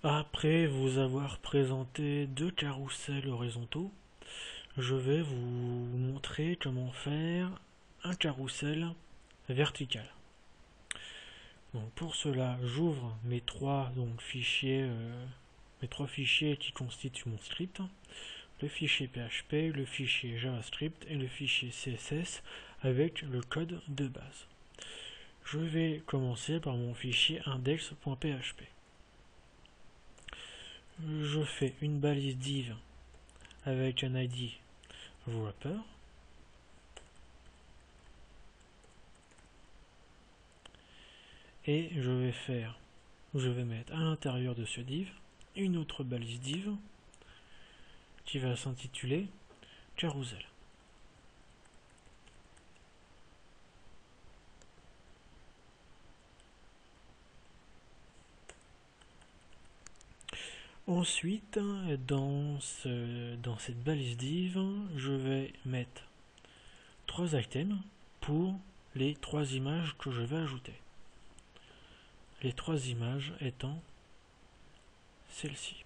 Après vous avoir présenté deux carrousels horizontaux, je vais vous montrer comment faire un carrousel vertical. Donc pour cela, j'ouvre mes trois fichiers qui constituent mon script, le fichier PHP, le fichier JavaScript et le fichier CSS avec le code de base. Je vais commencer par mon fichier index.php. Je fais une balise div avec un ID wrapper. Et je vais mettre à l'intérieur de ce div une autre balise div qui va s'intituler carousel. Ensuite, dans cette balise div, je vais mettre trois items pour les trois images que je vais ajouter. Les trois images étant celles-ci.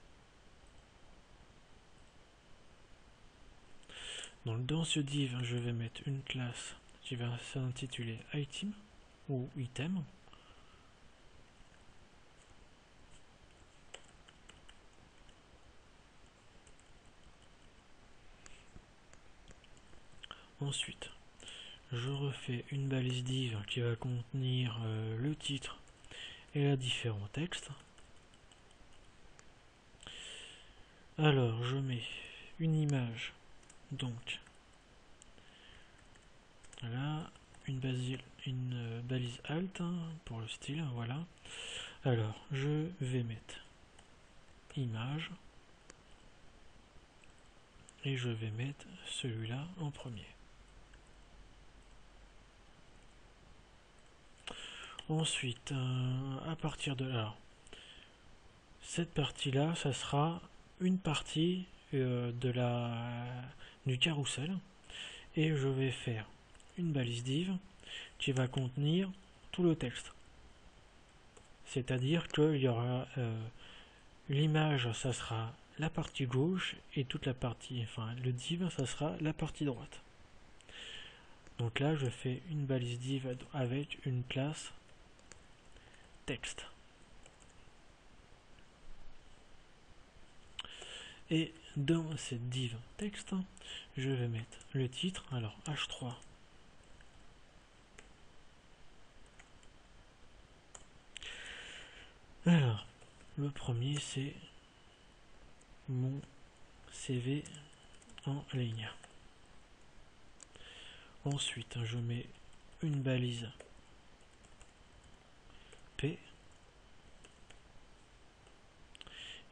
Donc dans ce div, je vais mettre une classe qui va s'intituler item ou item. Ensuite, je refais une balise div qui va contenir le titre et la différents textes. Alors, je mets une image, donc là, une balise alt pour le style, voilà. Alors, je vais mettre image et je vais mettre celui-là en premier. Ensuite, à partir de là, cette partie-là, ça sera une partie du carrousel et je vais faire une balise div qui va contenir tout le texte. C'est-à-dire qu'il y aura l'image, ça sera la partie gauche et toute la partie, enfin le div, ça sera la partie droite. Donc là, je fais une balise div avec une classe texte. Et dans cette div texte, je vais mettre le titre, alors h3. Alors, le premier c'est mon CV en ligne. Ensuite, je mets une balise P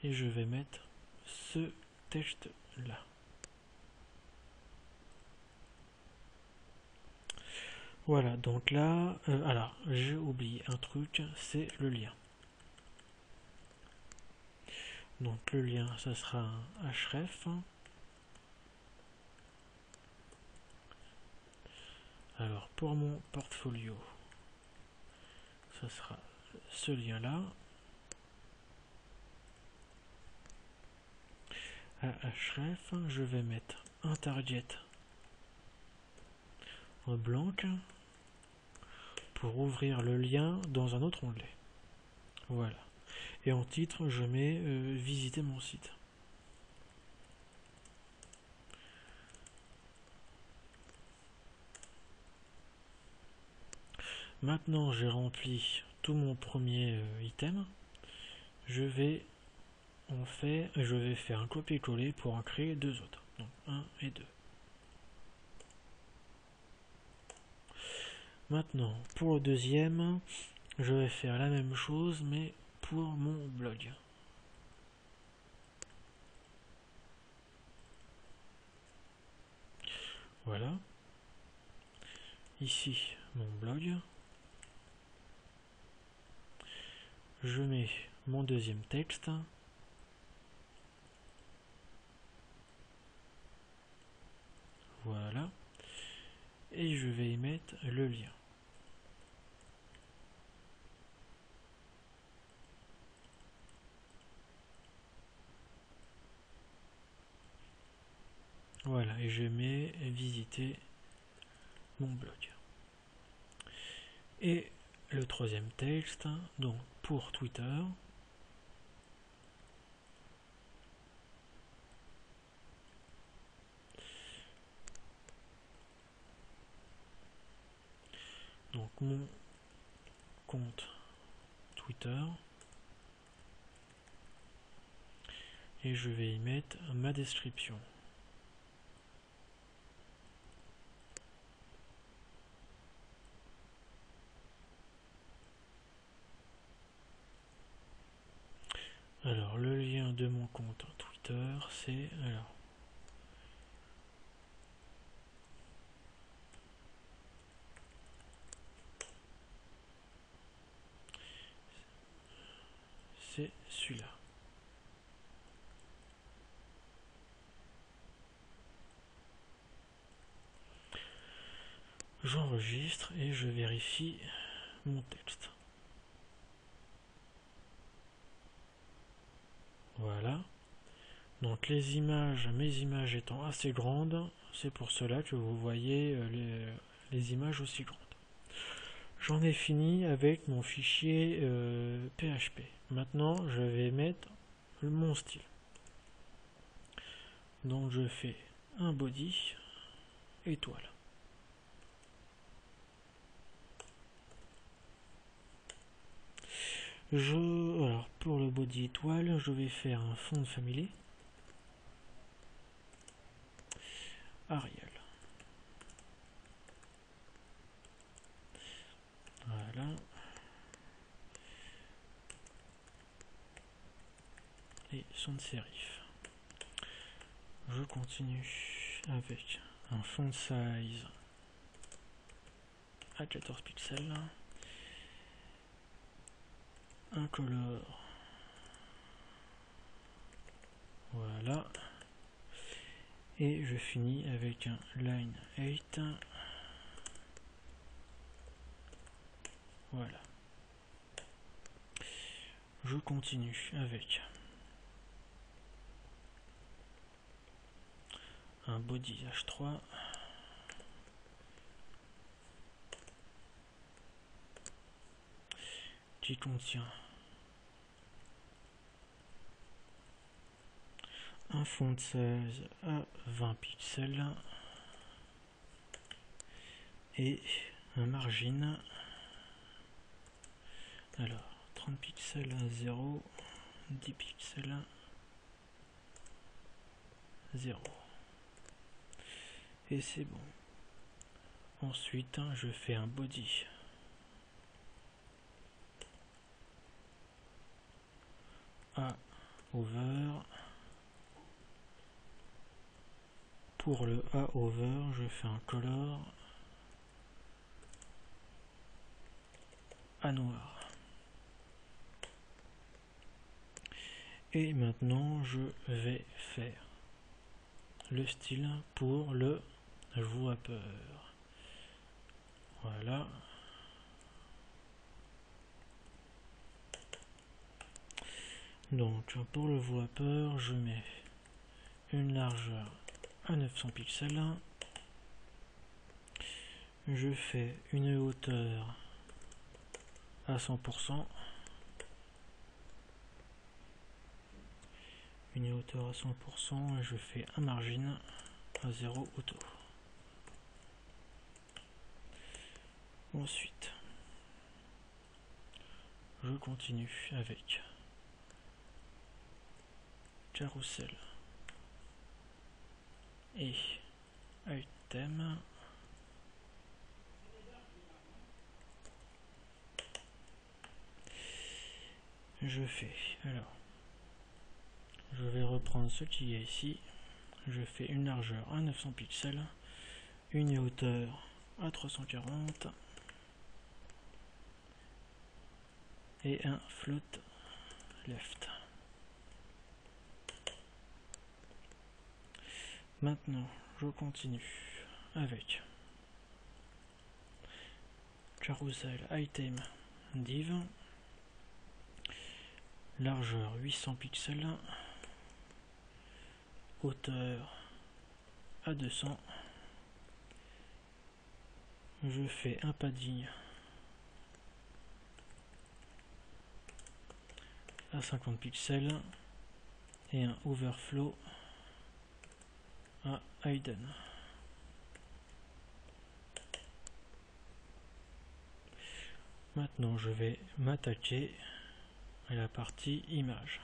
et je vais mettre ce texte là. Voilà, donc là, alors j'ai oublié un truc, c'est le lien. Donc le lien, ça sera un href. Alors pour mon portfolio, ça sera ce lien là. À href, je vais mettre un target en blanc pour ouvrir le lien dans un autre onglet. Voilà. Et en titre, je mets visiter mon site. Maintenant, j'ai rempli tout mon premier item. Je vais faire un copier-coller pour en créer deux autres. Donc 1 et 2. Maintenant, pour le deuxième, je vais faire la même chose, mais pour mon blog. Voilà. Ici, mon blog. Je mets mon deuxième texte. Voilà. Et je vais y mettre le lien. et je mets visiter mon blog. Et le troisième texte, donc pour Twitter, donc mon compte Twitter, et je vais y mettre ma description. Alors le lien de mon compte Twitter, c'est c'est celui-là. J'enregistre et je vérifie mon texte. Voilà. Donc les images, mes images étant assez grandes, c'est pour cela que vous voyez les images aussi grandes. J'en ai fini avec mon fichier PHP. Maintenant, je vais mettre mon style. Donc je fais un body étoile. Alors pour le body étoile, je vais faire un fond de famille Arial. Voilà. Et son serif. Je continue avec un font size à 14 pixels. Un color. Voilà. Et je finis avec un line 8. Voilà. Je continue avec un body H3. Qui contient un font size à 20 pixels et un margin, alors 30 pixels à 0, 10 pixels à 0, et c'est bon. Ensuite je fais un body A over. Pour le A over, je fais un color à noir. Et maintenant je vais faire le style pour le wrapper. Voilà. Donc pour le wrapper, je mets une largeur à 900 pixels. Je fais une hauteur à 100%. Une hauteur à 100% et je fais un margin à 0 auto. Ensuite, je continue avec carousel et item. Je fais, alors, je vais reprendre ce qui est ici. Je fais une largeur à 900 pixels, une hauteur à 340 et un float left. Maintenant, je continue avec carousel item div, largeur 800 pixels, hauteur à 200. Je fais un padding à 50 pixels et un overflow à hidden. Maintenant je vais m'attaquer à la partie image.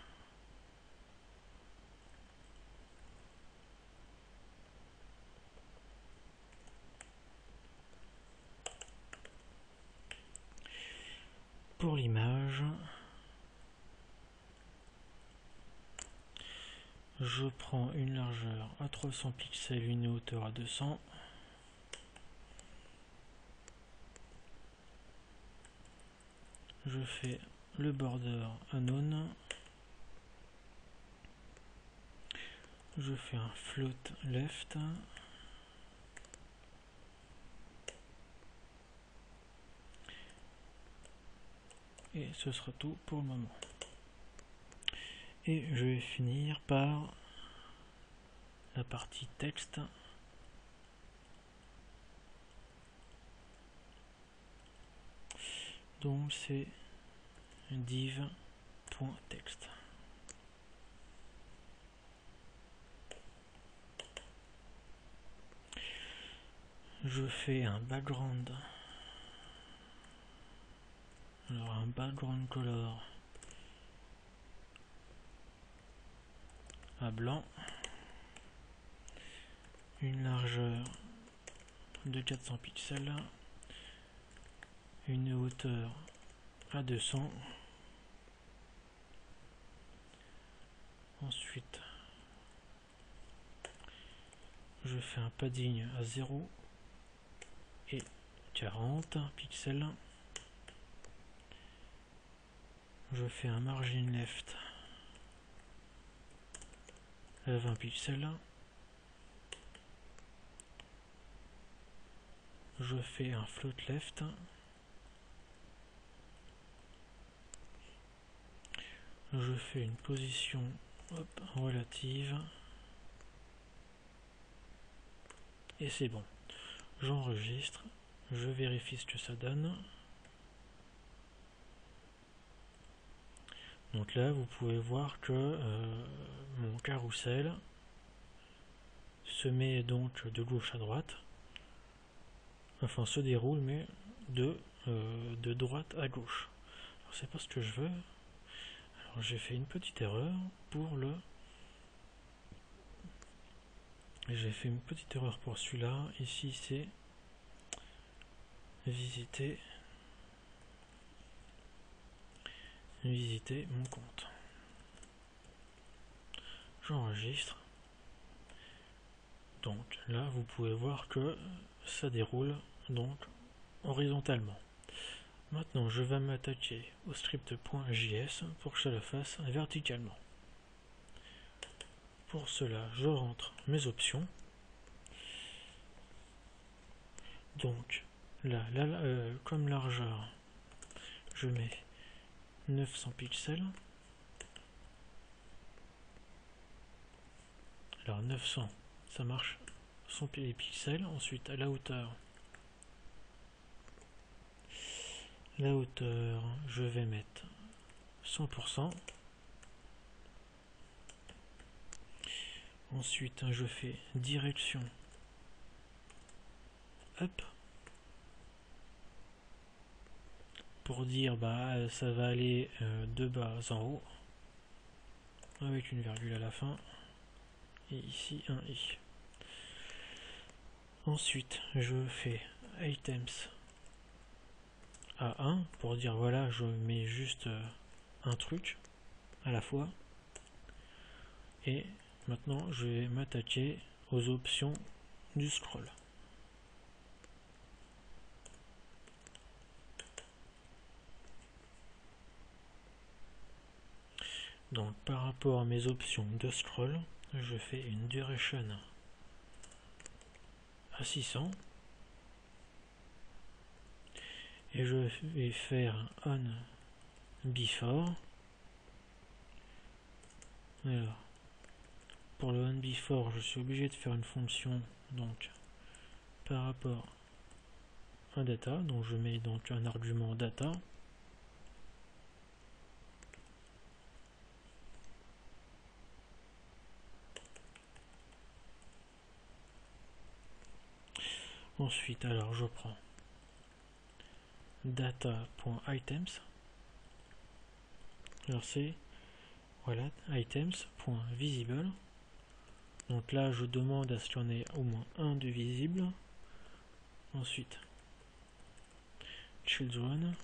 Pour l'image, je prends une largeur à 300 pixels, une hauteur à 200. Je fais le border unknown. Je fais un float left. Et ce sera tout pour le moment. Et je vais finir par la partie texte. Donc c'est div.text. Je fais un background. Alors un background color à blanc. Une largeur de 400 pixels. Une hauteur à 200. Ensuite, je fais un padding à 0 et 40 pixels. Je fais un margin left à 20 pixels. Je fais un float left. Je fais une position relative. Et c'est bon. J'enregistre. Je vérifie ce que ça donne. Donc là, vous pouvez voir que mon carrousel se met donc de gauche à droite. Enfin, se déroule, mais de droite à gauche. Alors, c'est pas ce que je veux. Alors, j'ai fait une petite erreur pour le... J'ai fait une petite erreur pour celui-là. Ici, c'est visiter mon compte. J'enregistre. Donc là, vous pouvez voir que ça déroule donc horizontalement. Maintenant, je vais m'attaquer au script.js pour que ça le fasse verticalement. Pour cela, je rentre mes options. Donc là, comme largeur, je mets 900 pixels. Alors 900, ça marche, sont les pixels. Ensuite, à la hauteur, je vais mettre 100%. Ensuite, je fais direction up pour dire ça va aller de bas en haut avec une virgule à la fin et ici un i. Ensuite, je fais items à 1 pour dire voilà, je mets juste un truc à la fois. Et maintenant, je vais m'attaquer aux options du scroll. Donc, par rapport à mes options de scroll, je fais une duration à 600. Et je vais faire un on before. Alors, pour le onBefore, je suis obligé de faire une fonction donc par rapport à data, donc je mets donc un argument data. Ensuite, alors je prends data.items. Alors c'est voilà items.visible. Donc là je demande à ce qu'il y en ait au moins un de visible. Ensuite children.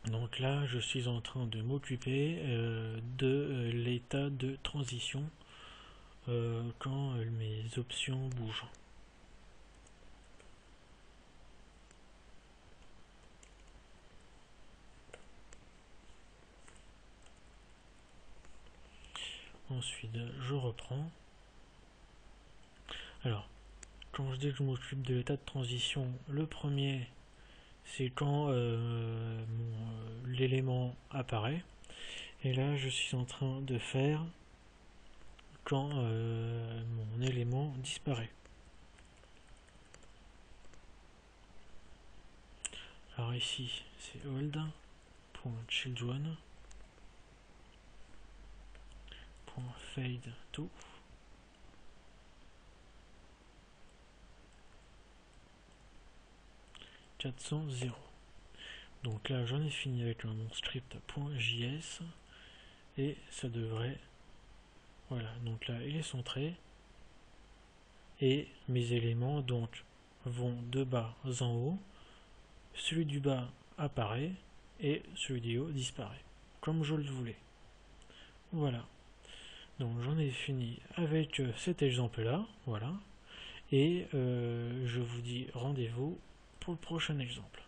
Donc là, je suis en train de m'occuper de l'état de transition quand mes options bougent. Ensuite, je reprends. Alors, quand je dis que je m'occupe de l'état de transition, le premier, c'est quand l'élément apparaît. Et là, je suis en train de faire quand mon élément disparaît. Alors ici, c'est old.children.fade to. Donc là j'en ai fini avec mon script.js et ça devrait, voilà, donc là il est centré et mes éléments donc vont de bas en haut, celui du bas apparaît et celui du haut disparaît comme je le voulais. Voilà, donc j'en ai fini avec cet exemple là, voilà, et je vous dis rendez-vous pour le prochain exemple.